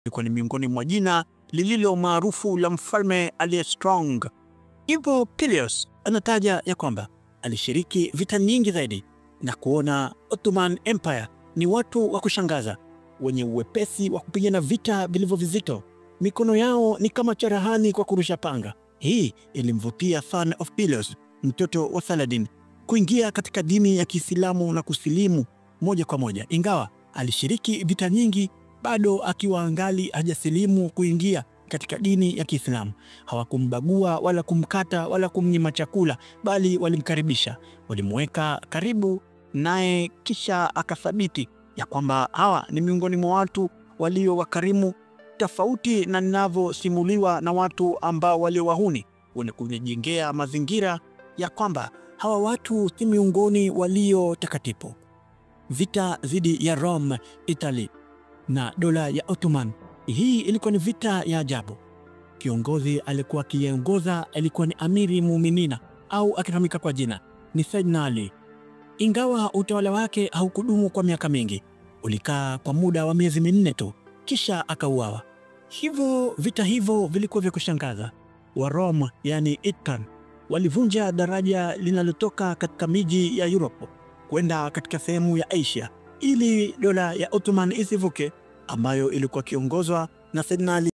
ilikuwa ni miongoni mwa jina lililo maarufu la mfalme aliye strong. Hivyo Pelias anataja ya kwamba alishiriki vita nyingi zaidi na kuona Ottoman Empire ni watu wa kushangaza wenye uwepesi wa kupigana vita vilivyo vizito. Mikono yao ni kama cherehani kwa kurusha panga. Hii ilimvutia son of Pelias, mtoto wa Saladin, kuingia katika dini ya Kiislamu na kusilimu moja kwa moja. Ingawa alishiriki vita nyingi, bado akiwa angali hajasilimu kuingia katika dini ya Kiislamu. Hawakumbagua wala kumkata wala kumnyima chakula, bali walimkaribisha, walimweka karibu naye, kisha akathabiti ya kwamba hawa ni miongoni mwa watu walio wakarimu, tofauti na ninavyosimuliwa na watu ambao walio wahuni wenye kujengea mazingira ya kwamba hawa watu si miongoni walio takatifu. Vita dhidi ya Rome, Italy na dola ya Ottoman, hii ilikuwa ni vita ya ajabu. Kiongozi alikuwa akiongoza alikuwa ni Amiri Muminina au akifahamika kwa jina ni Sayyidina Ali. Ingawa utawala wake haukudumu kwa miaka mingi, ulikaa kwa muda wa miezi 4 tu, kisha akauawa. Hivyo vita hivyo vilikuwa vya kushangaza. Wa Rome, yani Italian, walivunja daraja linalotoka katika miji ya Europe kwenda katika sehemu ya Asia ili dola ya Ottoman isivuke, ambayo ilikuwa kiongozwa na Sayyidina Ali.